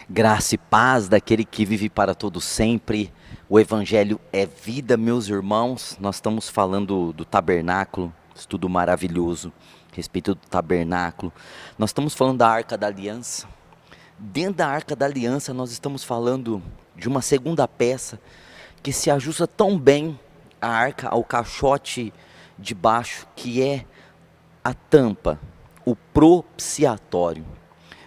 Graça e paz daquele que vive para todo sempre. O Evangelho é vida, meus irmãos. Nós estamos falando do tabernáculo, estudo maravilhoso a respeito do tabernáculo. Nós estamos falando da Arca da Aliança. Dentro da Arca da Aliança, nós estamos falando de uma segunda peça que se ajusta tão bem a arca ao caixote de baixo, que é a tampa, o propiciatório.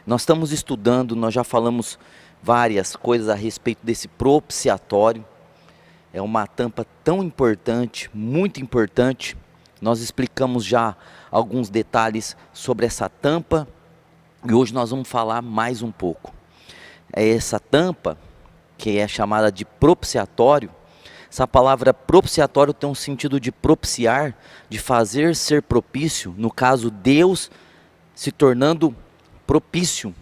Nós estamos estudando, nós já falamos várias coisas a respeito desse propiciatório. É uma tampa tão importante, muito importante. Nós explicamos já alguns detalhes sobre essa tampa e hoje nós vamos falar mais um pouco. É essa tampa, que é chamada de propiciatório. Essa palavra propiciatório tem um sentido de propiciar, de fazer ser propício, no caso Deus se tornando propício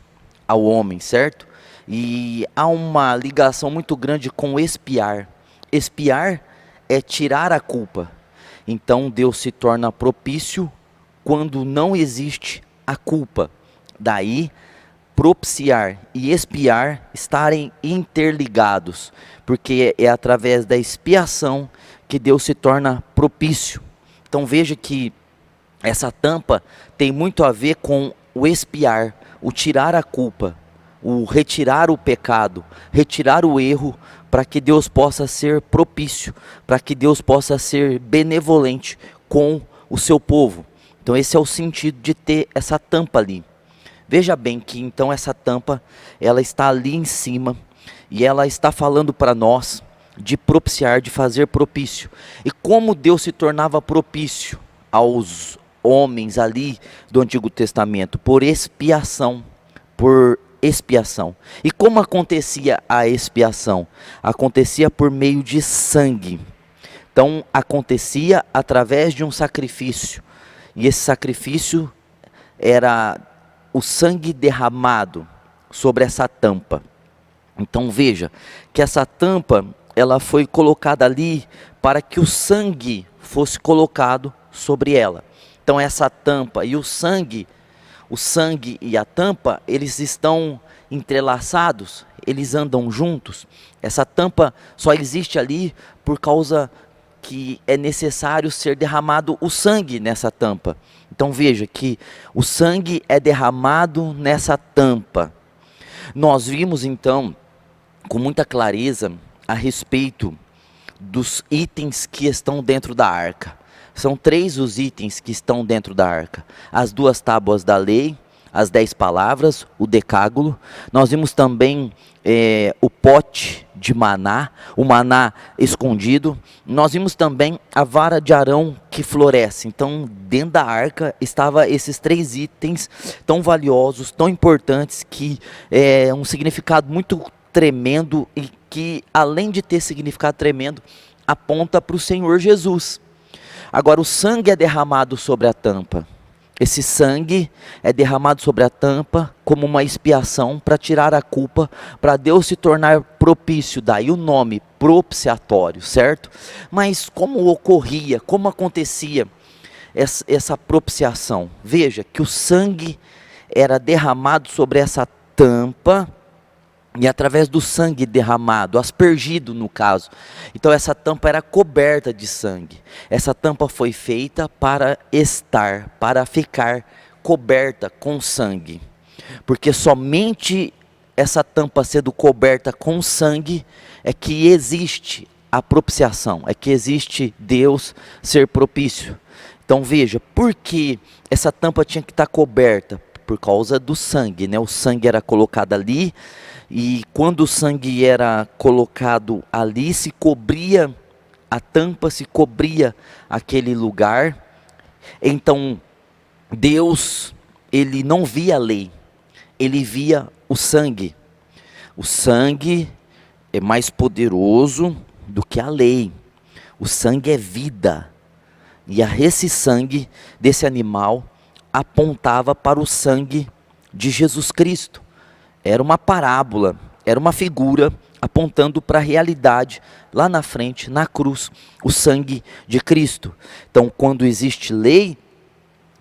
ao homem, certo? E há uma ligação muito grande com expiar. Expiar é tirar a culpa. Então Deus se torna propício quando não existe a culpa. Daí propiciar e expiar estarem interligados, porque é através da expiação que Deus se torna propício. Então veja que essa tampa tem muito a ver com o expiar, o tirar a culpa, o retirar o pecado, retirar o erro, para que Deus possa ser propício, para que Deus possa ser benevolente com o seu povo. Então esse é o sentido de ter essa tampa ali. Veja bem que então essa tampa, ela está ali em cima e ela está falando para nós de propiciar, de fazer propício. E como Deus se tornava propício aos homens ali do Antigo Testamento? Por expiação, por expiação. E como acontecia a expiação? Acontecia por meio de sangue. Então acontecia através de um sacrifício. E esse sacrifício era o sangue derramado sobre essa tampa. Então veja que essa tampa, ela foi colocada ali para que o sangue fosse colocado sobre ela. Então essa tampa e o sangue e a tampa, eles estão entrelaçados, eles andam juntos. Essa tampa só existe ali por causa que é necessário ser derramado o sangue nessa tampa. Então veja que o sangue é derramado nessa tampa. Nós vimos então com muita clareza a respeito dos itens que estão dentro da arca. São 3 os itens que estão dentro da arca: as 2 tábuas da lei, as 10 palavras, o decágulo. Nós vimos também o pote de maná, o maná escondido. Nós vimos também a vara de Arão que floresce. Então dentro da arca estavam esses 3 itens tão valiosos, tão importantes, que é um significado muito tremendo e que, além de ter significado tremendo, aponta para o Senhor Jesus. Agora o sangue é derramado sobre a tampa. Esse sangue é derramado sobre a tampa como uma expiação para tirar a culpa, para Deus se tornar propício. Daí o nome propiciatório, certo? Mas como ocorria, como acontecia essa propiciação? Veja que o sangue era derramado sobre essa tampa. E através do sangue derramado, aspergido no caso. Então essa tampa era coberta de sangue. Essa tampa foi feita para ficar coberta com sangue. Porque somente essa tampa sendo coberta com sangue é que existe a propiciação, é que existe Deus ser propício. Então veja, por que essa tampa tinha que estar coberta? Por causa do sangue, né? O sangue era colocado ali. E quando o sangue era colocado ali, se cobria a tampa, se cobria aquele lugar. Então Deus, ele não via a lei, ele via o sangue. O sangue é mais poderoso do que a lei. O sangue é vida. E esse sangue desse animal apontava para o sangue de Jesus Cristo. Era uma parábola, era uma figura apontando para a realidade lá na frente, na cruz, o sangue de Cristo. Então, quando existe lei,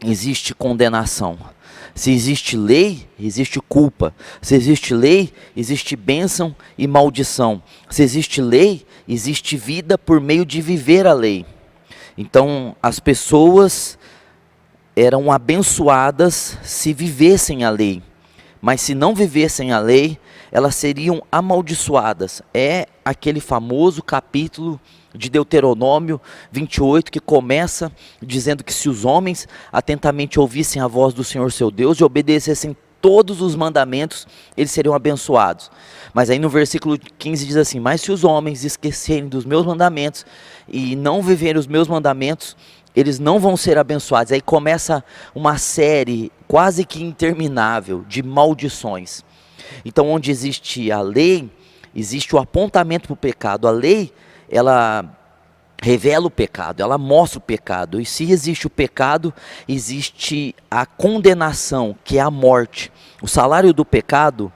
existe condenação. Se existe lei, existe culpa. Se existe lei, existe bênção e maldição. Se existe lei, existe vida por meio de viver a lei. Então, as pessoas eram abençoadas se vivessem a lei. Mas se não vivessem a lei, elas seriam amaldiçoadas. É aquele famoso capítulo de Deuteronômio 28, que começa dizendo que se os homens atentamente ouvissem a voz do Senhor seu Deus e obedecessem todos os mandamentos, eles seriam abençoados. Mas aí no versículo 15 diz assim: mas se os homens esquecerem dos meus mandamentos e não viverem os meus mandamentos, eles não vão ser abençoados. Aí começa uma série quase que interminável de maldições. Então, onde existe a lei, existe o apontamento para o pecado. A lei, ela revela o pecado, ela mostra o pecado. E se existe o pecado, existe a condenação, que é a morte. O salário do pecado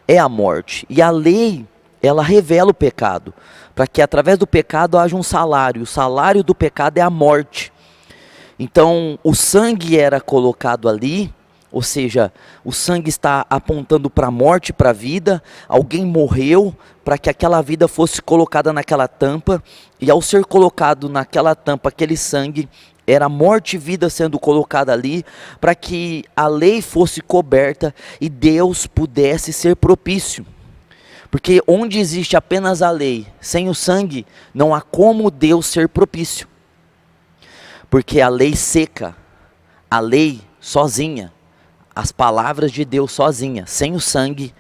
é a morte. E a lei, ela revela o pecado, para que através do pecado haja um salário. O salário do pecado é a morte. Então, o sangue era colocado ali, ou seja, o sangue está apontando para a morte, para a vida. Alguém morreu para que aquela vida fosse colocada naquela tampa, e ao ser colocado naquela tampa aquele sangue, era morte e vida sendo colocada ali, para que a lei fosse coberta e Deus pudesse ser propício. Porque onde existe apenas a lei, sem o sangue, não há como Deus ser propício. Porque a lei seca, a lei sozinha, as palavras de Deus sozinha, sem o sangue,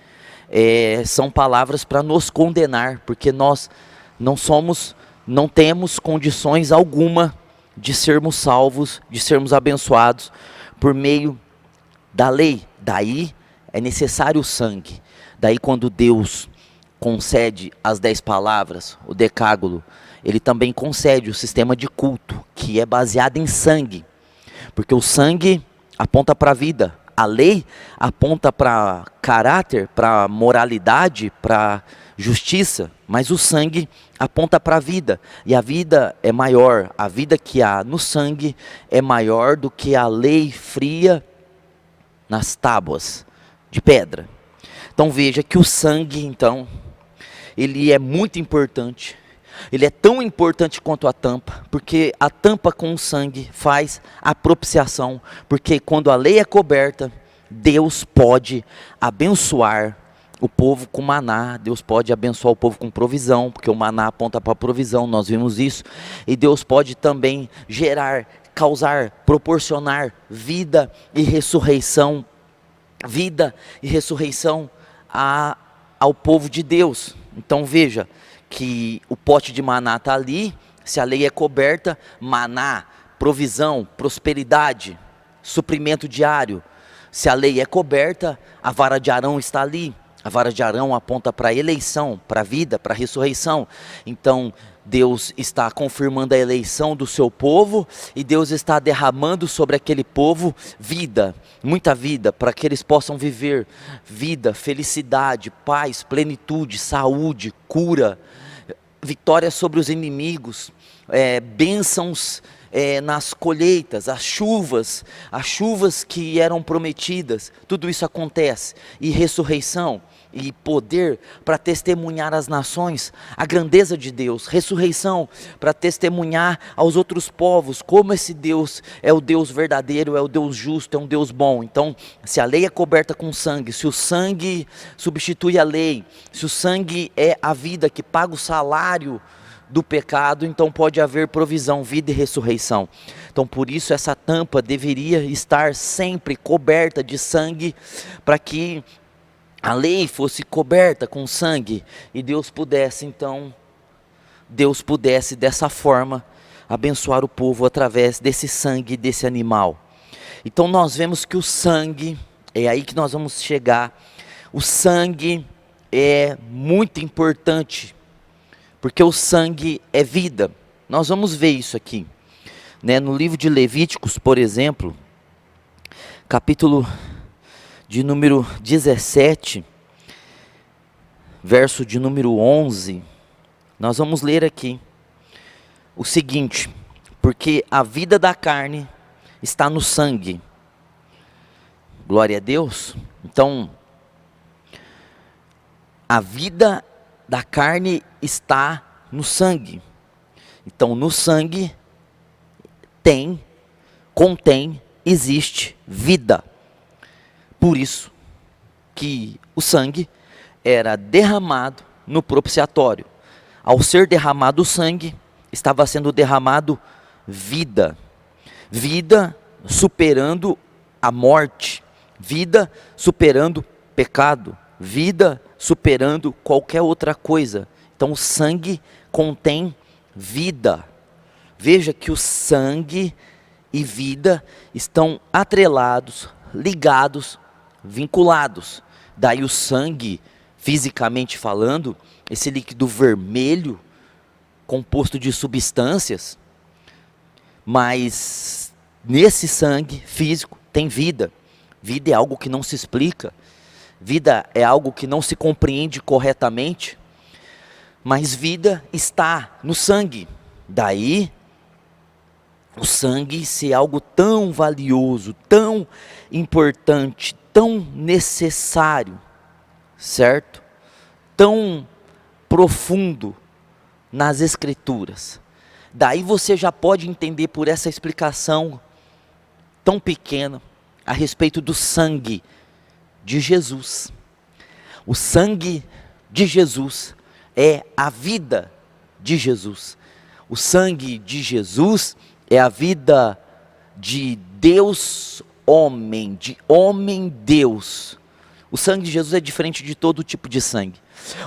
são palavras para nos condenar, porque nós não temos condições alguma de sermos salvos, de sermos abençoados por meio da lei. Daí é necessário o sangue. Daí quando Deus concede as 10 palavras, o decálogo, ele também concede o sistema de culto, que é baseado em sangue. Porque o sangue aponta para a vida, a lei aponta para caráter, para moralidade, para justiça, mas o sangue aponta para a vida. E a vida é maior, a vida que há no sangue é maior do que a lei fria nas tábuas de pedra. Então veja que o sangue, então, ele é muito importante. Ele é tão importante quanto a tampa, porque a tampa com o sangue faz a propiciação, porque quando a lei é coberta, Deus pode abençoar o povo com maná, Deus pode abençoar o povo com provisão, porque o maná aponta para a provisão, nós vimos isso, e Deus pode também gerar, causar, proporcionar vida e ressurreição ao povo de Deus. Então veja, que o pote de maná está ali, se a lei é coberta, maná, provisão, prosperidade, suprimento diário. Se a lei é coberta, a vara de Arão está ali. A vara de Arão aponta para a eleição, para a vida, para a ressurreição. Então, Deus está confirmando a eleição do seu povo, e Deus está derramando sobre aquele povo vida, muita vida, para que eles possam viver vida, felicidade, paz, plenitude, saúde, cura, vitória sobre os inimigos, bênçãos nas colheitas, as chuvas que eram prometidas, tudo isso acontece, e ressurreição, e poder para testemunhar às nações a grandeza de Deus, ressurreição para testemunhar aos outros povos como esse Deus é o Deus verdadeiro, é o Deus justo, é um Deus bom. Então, se a lei é coberta com sangue, se o sangue substitui a lei, se o sangue é a vida que paga o salário do pecado, então pode haver provisão, vida e ressurreição. Então por isso essa tampa deveria estar sempre coberta de sangue, para que a lei fosse coberta com sangue, e Deus pudesse dessa forma abençoar o povo através desse sangue, desse animal. Então nós vemos que o sangue, é aí que nós vamos chegar, o sangue é muito importante, porque o sangue é vida. Nós vamos ver isso aqui, né? No livro de Levíticos, por exemplo, capítulo de número 17, verso de número 11, nós vamos ler aqui o seguinte: porque a vida da carne está no sangue, Glória a Deus. Então, a vida da carne está no sangue. Então, no sangue existe vida. Por isso que o sangue era derramado no propiciatório. Ao ser derramado o sangue, estava sendo derramado vida. Vida superando a morte. Vida superando pecado. Vida superando qualquer outra coisa. Então o sangue contém vida. Veja que o sangue e vida estão atrelados, ligados, vinculados. Daí o sangue, fisicamente falando, esse líquido vermelho, composto de substâncias, mas nesse sangue físico tem vida. Vida é algo que não se explica. Vida é algo que não se compreende corretamente. Mas vida está no sangue. Daí, o sangue ser algo tão valioso, tão importante, tão necessário, certo? Tão profundo nas Escrituras. Daí você já pode entender por essa explicação tão pequena a respeito do sangue de Jesus. O sangue de Jesus é a vida de Jesus. O sangue de Jesus é a vida de Deus homem, de homem-Deus. O sangue de Jesus é diferente de todo tipo de sangue.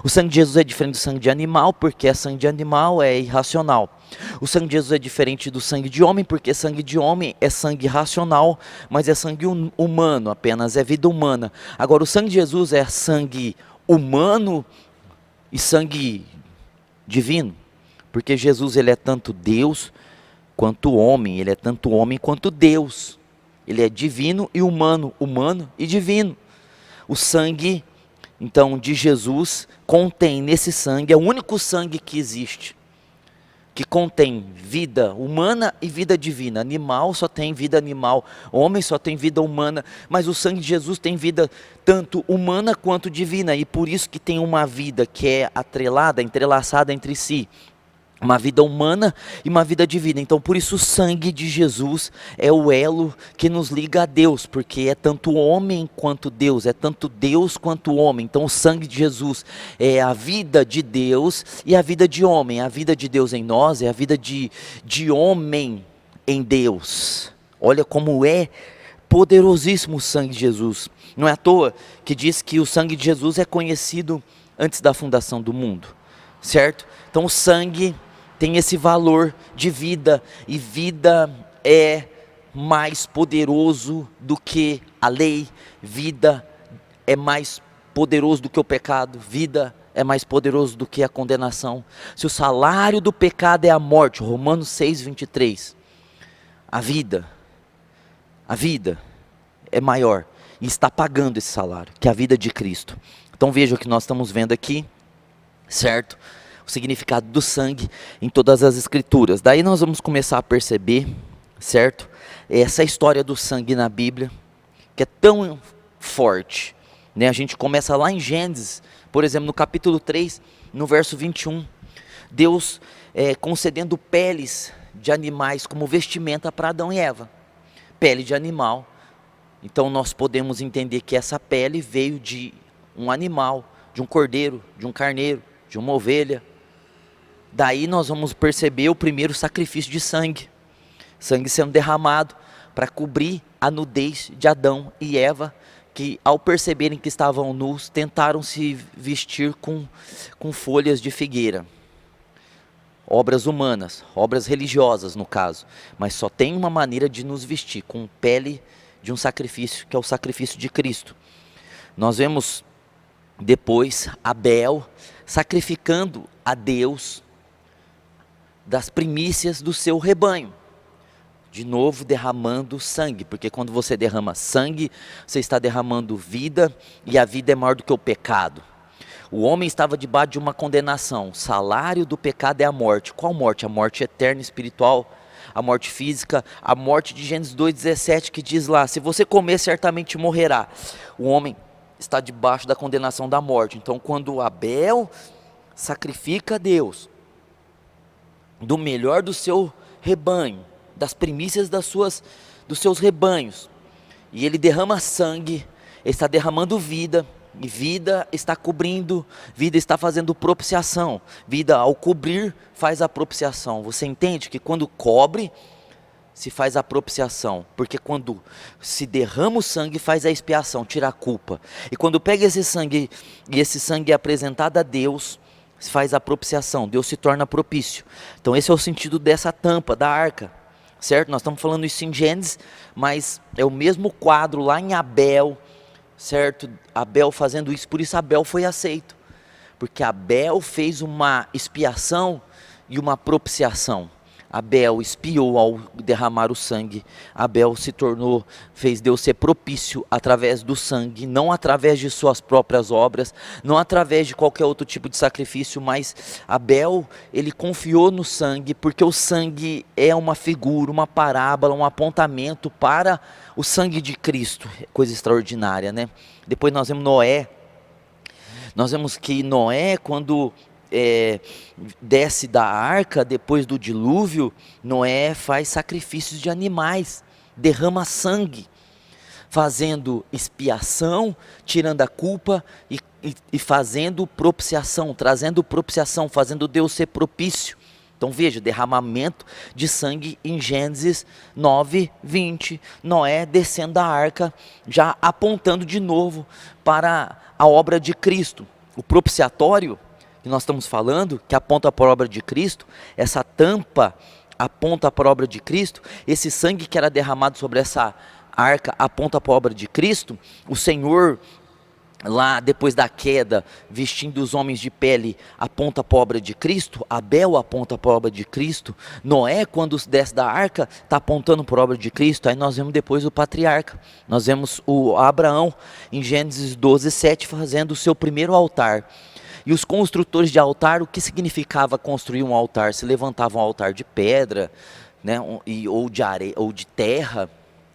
O sangue de Jesus é diferente do sangue de animal, porque sangue de animal é irracional. O sangue de Jesus é diferente do sangue de homem, porque sangue de homem é sangue racional, mas é sangue humano apenas, é vida humana. Agora o sangue de Jesus é sangue humano e sangue divino, porque Jesus ele é tanto Deus quanto homem, ele é tanto homem quanto Deus. Ele é divino e humano, humano e divino. O sangue, então, de Jesus contém nesse sangue, é o único sangue que existe, que contém vida humana e vida divina. Animal só tem vida animal, homem só tem vida humana, mas o sangue de Jesus tem vida tanto humana quanto divina, e por isso que tem uma vida que é atrelada, entrelaçada entre si. Uma vida humana e uma vida divina. Então por isso o sangue de Jesus é o elo que nos liga a Deus, porque é tanto homem quanto Deus, é tanto Deus quanto homem. Então o sangue de Jesus é a vida de Deus e a vida de homem. A vida de Deus em nós é a vida de homem em Deus. Olha como é poderosíssimo o sangue de Jesus. Não é à toa que diz que o sangue de Jesus é conhecido antes da fundação do mundo, certo? Então o sangue tem esse valor de vida, e vida é mais poderoso do que a lei, vida é mais poderoso do que o pecado, vida é mais poderoso do que a condenação. Se o salário do pecado é a morte, Romanos 6:23, a vida é maior e está pagando esse salário, que é a vida de Cristo. Então veja o que nós estamos vendo aqui, certo? O significado do sangue em todas as escrituras. Daí nós vamos começar a perceber, certo? Essa história do sangue na Bíblia, que é tão forte, né? A gente começa lá em Gênesis, por exemplo, no capítulo 3, no verso 21. Deus concedendo peles de animais como vestimenta para Adão e Eva. Pele de animal. Então nós podemos entender que essa pele veio de um animal, de um cordeiro, de um carneiro, de uma ovelha. Daí nós vamos perceber o primeiro sacrifício de sangue. Sangue sendo derramado para cobrir a nudez de Adão e Eva, que ao perceberem que estavam nus, tentaram se vestir com folhas de figueira. Obras humanas, obras religiosas no caso. Mas só tem uma maneira de nos vestir, com pele de um sacrifício, que é o sacrifício de Cristo. Nós vemos depois Abel sacrificando a Deus das primícias do seu rebanho, de novo derramando sangue, porque quando você derrama sangue, você está derramando vida, e a vida é maior do que o pecado. O homem estava debaixo de uma condenação, o salário do pecado é a morte. Qual morte? A morte eterna espiritual, a morte física, a morte de Gênesis 2,17, que diz lá: se você comer, certamente morrerá. O homem está debaixo da condenação da morte. Então, quando Abel sacrifica a Deus do melhor do seu rebanho, das primícias dos seus rebanhos, e ele derrama sangue, ele está derramando vida, e vida está cobrindo, vida está fazendo propiciação, vida ao cobrir faz a propiciação. Você entende que quando cobre, se faz a propiciação, porque quando se derrama o sangue, faz a expiação, tira a culpa. E quando pega esse sangue, e esse sangue é apresentado a Deus, se faz a propiciação, Deus se torna propício. Então esse é o sentido dessa tampa, da arca, certo? Nós estamos falando isso em Gênesis, mas é o mesmo quadro lá em Abel, certo? Abel fazendo isso, por isso Abel foi aceito, porque Abel fez uma expiação e uma propiciação. Abel expiou ao derramar o sangue. Abel fez Deus ser propício através do sangue, não através de suas próprias obras, não através de qualquer outro tipo de sacrifício, mas Abel, ele confiou no sangue, porque o sangue é uma figura, uma parábola, um apontamento para o sangue de Cristo, coisa extraordinária, né? Depois nós vemos Noé, nós vemos que Noé, quando desce da arca depois do dilúvio, Noé faz sacrifícios de animais, derrama fazendo expiação, tirando a culpa e fazendo propiciação, trazendo propiciação, fazendo Deus ser propício. Então veja, derramamento de sangue em Gênesis 9, 20, Noé descendo da arca, já apontando de novo para a obra de Cristo. O propiciatório que nós estamos falando, que aponta para a obra de Cristo, essa tampa aponta para a obra de Cristo, esse sangue que era derramado sobre essa arca aponta para a obra de Cristo. O Senhor, lá depois da queda, vestindo os homens de pele, aponta para a obra de Cristo. Abel aponta para a obra de Cristo. Noé, quando desce da arca, está apontando para a obra de Cristo. Aí nós vemos depois o patriarca, nós vemos o Abraão em Gênesis 12, 7, fazendo o seu primeiro altar. E os construtores de altar, o que significava construir um altar? Se levantava um altar de pedra, né, ou de areia, ou de terra,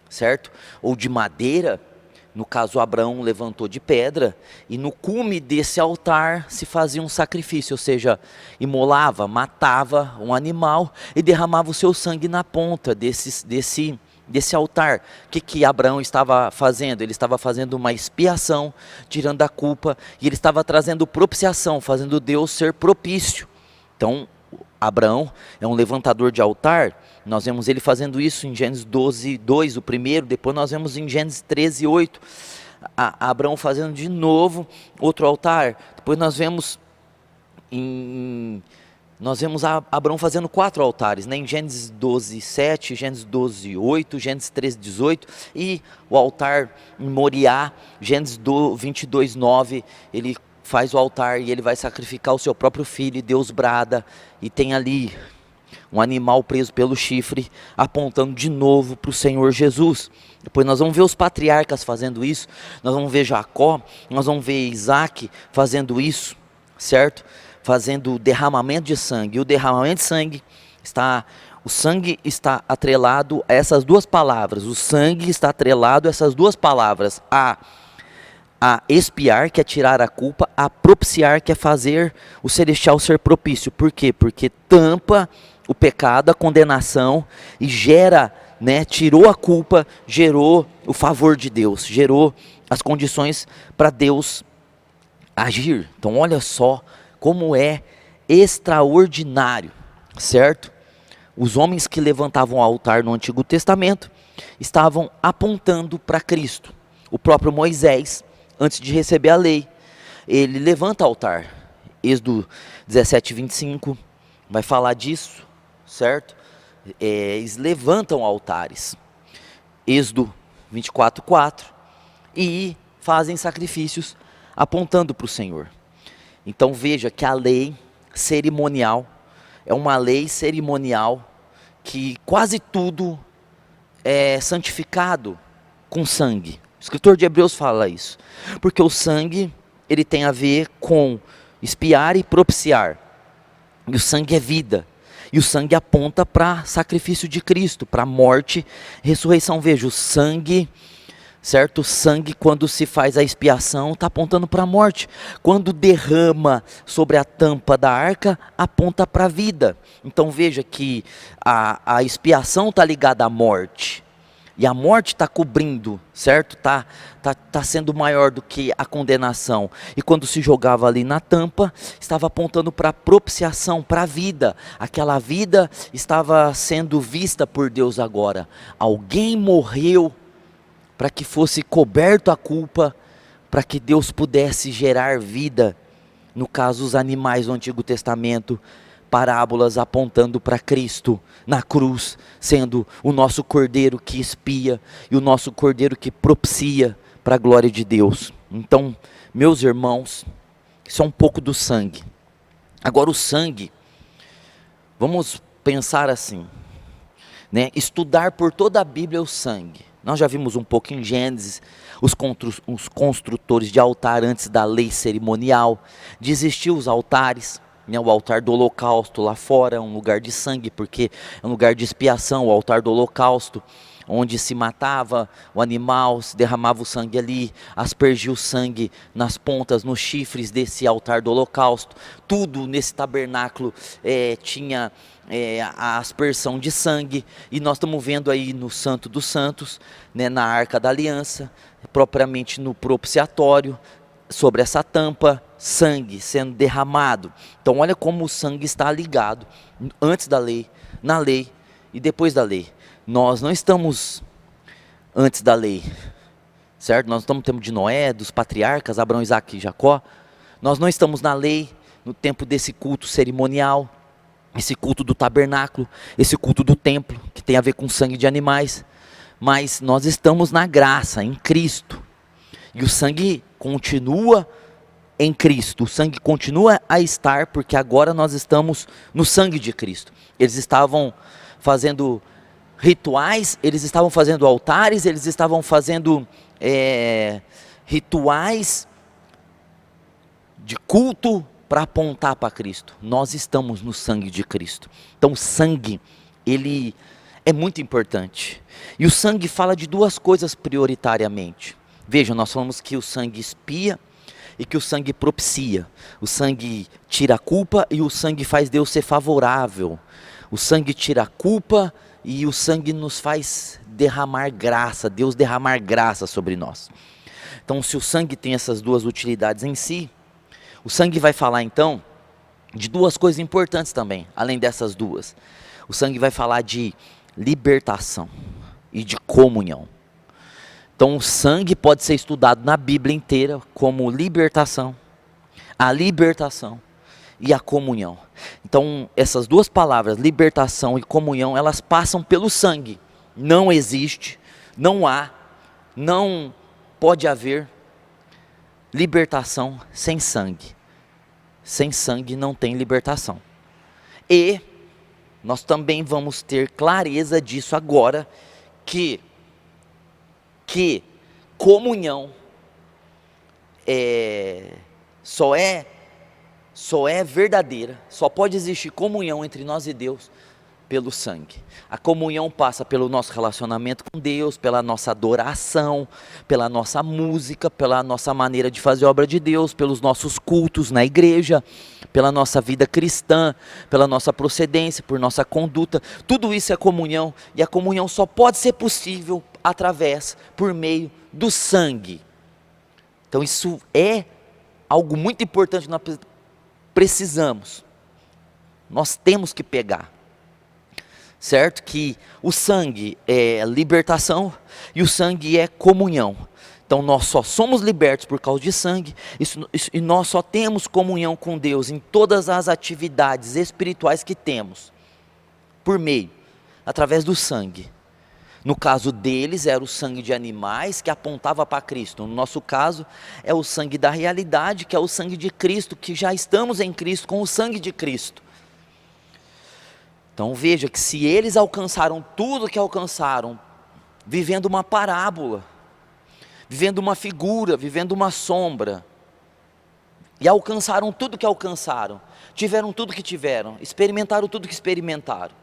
certo? Ou de madeira. No caso, Abraão levantou de pedra, e no cume desse altar se fazia um sacrifício, ou seja, imolava, matava um animal e derramava o seu sangue na ponta desse altar. O que Abraão estava fazendo? Ele estava fazendo uma expiação, tirando a culpa, e ele estava trazendo propiciação, fazendo Deus ser propício. Então, Abraão é um levantador de altar. Nós vemos ele fazendo isso em Gênesis 12, 2, o primeiro. Depois nós vemos em Gênesis 13, 8, Abraão fazendo de novo outro altar. Depois nós vemos Abraão fazendo 4 altares, né? Em Gênesis 12, 7, Gênesis 12, 8, Gênesis 13, 18, e o altar em Moriá, Gênesis 22, 9, ele faz o altar e ele vai sacrificar o seu próprio filho, e Deus brada, e tem ali um animal preso pelo chifre, apontando de novo para o Senhor Jesus. Depois nós vamos ver os patriarcas fazendo isso, nós vamos ver Jacó, nós vamos ver Isaac fazendo isso, certo? Fazendo o derramamento de sangue. E o derramamento de sangue o sangue está atrelado a essas duas palavras. O sangue está atrelado a essas duas palavras: a expiar, que é tirar a culpa; a propiciar, que é fazer o celestial ser propício. Por quê? Porque tampa o pecado, a condenação, e gera, né, tirou a culpa, gerou o favor de Deus, gerou as condições para Deus agir. Então olha só como é extraordinário, certo? Os homens que levantavam o altar no Antigo Testamento estavam apontando para Cristo. O próprio Moisés, antes de receber a lei, ele levanta o altar. Êxodo 17, 25 vai falar disso, certo? Eles levantam altares. Êxodo 24, 4, e fazem sacrifícios apontando para o Senhor. Então veja que a lei cerimonial é uma lei cerimonial que quase tudo é santificado com sangue. O escritor de Hebreus fala isso, porque o sangue, ele tem a ver com expiar e propiciar, e o sangue é vida, E o sangue aponta para sacrifício de Cristo, para morte, ressurreição. Veja, o sangue, certo? O sangue, quando se faz a expiação, está apontando para a morte. Quando derrama sobre a tampa da arca, aponta para a vida. Então veja que a expiação está ligada à morte. E a morte está cobrindo, certo? Tá sendo maior do que a condenação. E quando se jogava ali na tampa, estava apontando para a propiciação, para a vida. Aquela vida estava sendo vista por Deus agora. Alguém morreu para que fosse coberto a culpa, para que Deus pudesse gerar vida. No caso, os animais do Antigo Testamento, parábolas apontando para Cristo na cruz, sendo o nosso cordeiro que expia e o nosso cordeiro que propicia para a glória de Deus. Então, meus irmãos, isso é um pouco do sangue. Agora o sangue, vamos pensar assim, né? Estudar por toda a Bíblia o sangue. Nós já vimos um pouco em Gênesis, os construtores de altar antes da lei cerimonial, de existir os altares, né, o altar do holocausto lá fora é um lugar de sangue, porque é um lugar de expiação, o altar do holocausto, onde se matava o animal, se derramava o sangue ali, aspergia o sangue nas pontas, nos chifres desse altar do holocausto. Tudo nesse tabernáculo tinha a aspersão de sangue, e nós estamos vendo aí no Santo dos Santos, né, na Arca da Aliança, propriamente no propiciatório, sobre essa tampa, sangue sendo derramado. Então olha como o sangue está ligado, antes da lei, na lei e depois da lei. Nós não estamos antes da lei, certo? Nós estamos no tempo de Noé, dos patriarcas, Abraão, Isaque e Jacó. Nós não estamos na lei, no tempo desse culto cerimonial, esse culto do tabernáculo, esse culto do templo, que tem a ver com sangue de animais. Mas nós estamos na graça, em Cristo. E o sangue continua em Cristo, o sangue continua a estar, porque agora nós estamos no sangue de Cristo. Eles estavam fazendo rituais, eles estavam fazendo altares, eles estavam fazendo rituais de culto para apontar para Cristo. Nós estamos no sangue de Cristo. Então o sangue, ele é muito importante. E o sangue fala de duas coisas prioritariamente. Vejam, nós falamos que o sangue expia e que o sangue propicia. O sangue tira a culpa e o sangue faz Deus ser favorável. O sangue tira a culpa e o sangue nos faz derramar graça, Deus derramar graça sobre nós. Então, se o sangue tem essas duas utilidades em si, o sangue vai falar então de duas coisas importantes também, além dessas duas. O sangue vai falar de libertação e de comunhão. Então o sangue pode ser estudado na Bíblia inteira como libertação, a libertação e a comunhão. Então essas duas palavras, libertação e comunhão, elas passam pelo sangue. Não existe, não há, não pode haver libertação sem sangue. Sem sangue não tem libertação. E nós também vamos ter clareza disso agora, que comunhão só é verdadeira, só pode existir comunhão entre nós e Deus pelo sangue. A comunhão passa pelo nosso relacionamento com Deus, pela nossa adoração, pela nossa música, pela nossa maneira de fazer a obra de Deus, pelos nossos cultos na igreja, pela nossa vida cristã, pela nossa procedência, por nossa conduta. Tudo isso é comunhão, e a comunhão só pode ser possível por meio do sangue. Então isso é algo muito importante, nós precisamos, nós temos que pegar, certo? Que o sangue é libertação e o sangue é comunhão. Então nós só somos libertos por causa de sangue, e nós só temos comunhão com Deus em todas as atividades espirituais que temos, através do sangue. No caso deles era o sangue de animais que apontava para Cristo. No nosso caso é o sangue da realidade, que é o sangue de Cristo, que já estamos em Cristo com o sangue de Cristo. Então veja que se eles alcançaram tudo que alcançaram, vivendo uma parábola, vivendo uma figura, vivendo uma sombra, e alcançaram tudo que alcançaram, tiveram tudo que tiveram, experimentaram tudo que experimentaram,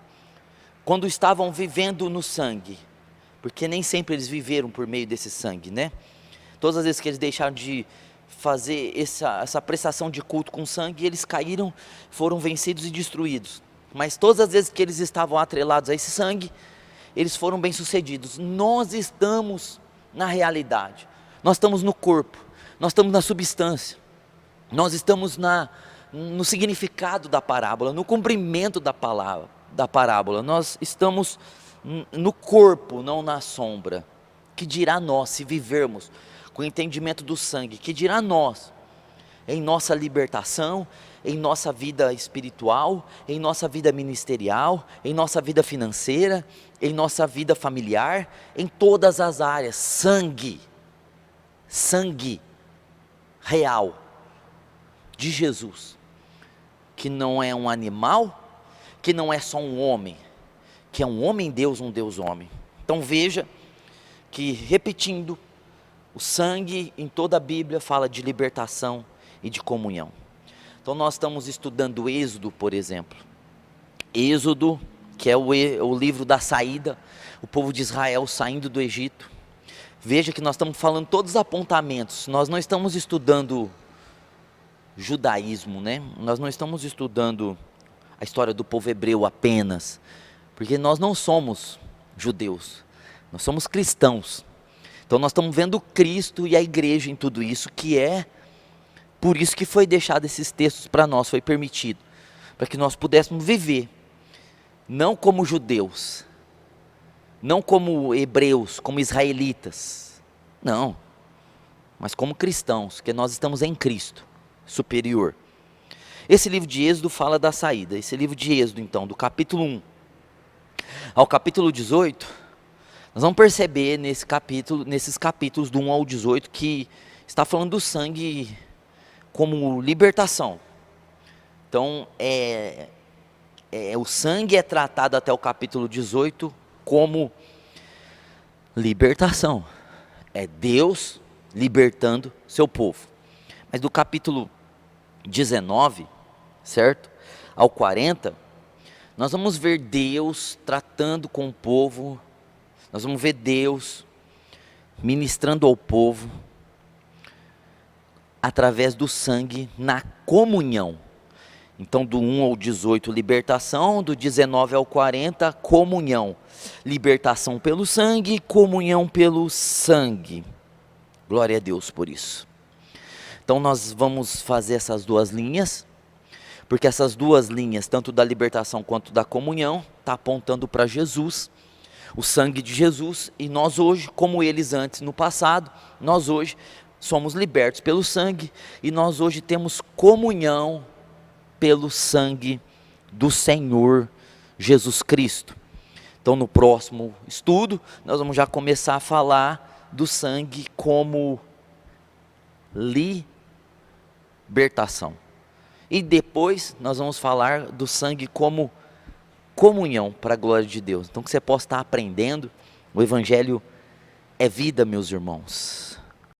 quando estavam vivendo no sangue, porque nem sempre eles viveram por meio desse sangue, né? Todas as vezes que eles deixaram de fazer essa prestação de culto com sangue, eles caíram, foram vencidos e destruídos. Mas todas as vezes que eles estavam atrelados a esse sangue, eles foram bem-sucedidos. Nós estamos na realidade, nós estamos no corpo, nós estamos na substância, nós estamos no significado da parábola, no cumprimento da parábola, nós estamos no corpo, não na sombra. Que dirá nós se vivermos com o entendimento do sangue? Que dirá nós em nossa libertação, em nossa vida espiritual, em nossa vida ministerial, em nossa vida financeira, em nossa vida familiar, em todas as áreas? Sangue real de Jesus, que não é um animal, que não é só um homem, que é um homem-deus, um Deus-homem. Então veja que, repetindo, o sangue em toda a Bíblia fala de libertação e de comunhão. Então nós estamos estudando Êxodo, por exemplo. Êxodo, que é o livro da saída, o povo de Israel saindo do Egito. Veja que nós estamos falando todos os apontamentos, nós não estamos estudando judaísmo, né? Nós não estamos estudando a história do povo hebreu apenas, porque nós não somos judeus, nós somos cristãos. Então nós estamos vendo Cristo e a igreja em tudo isso, que é por isso que foi deixado esses textos para nós, foi permitido, para que nós pudéssemos viver, não como judeus, não como hebreus, como israelitas, não, mas como cristãos, que nós estamos em Cristo, superior. Esse livro de Êxodo fala da saída, esse livro de Êxodo então, do capítulo 1 ao capítulo 18, nós vamos perceber nesses capítulos do 1 ao 18, que está falando do sangue como libertação. Então, o sangue é tratado até o capítulo 18 como libertação. É Deus libertando seu povo. Mas do capítulo 19, certo? Ao 40, nós vamos ver Deus tratando com o povo, nós vamos ver Deus ministrando ao povo, através do sangue na comunhão. Então do 1 ao 18, libertação, do 19 ao 40, comunhão. Libertação pelo sangue, comunhão pelo sangue. Glória a Deus por isso. Então nós vamos fazer essas duas linhas, porque essas duas linhas, tanto da libertação quanto da comunhão, está apontando para Jesus, o sangue de Jesus, e nós hoje, como eles antes no passado, nós hoje somos libertos pelo sangue, e nós hoje temos comunhão pelo sangue do Senhor Jesus Cristo. Então no próximo estudo, nós vamos já começar a falar do sangue como libertação. E depois nós vamos falar do sangue como comunhão para a glória de Deus. Então que você possa estar aprendendo, o Evangelho é vida, meus irmãos.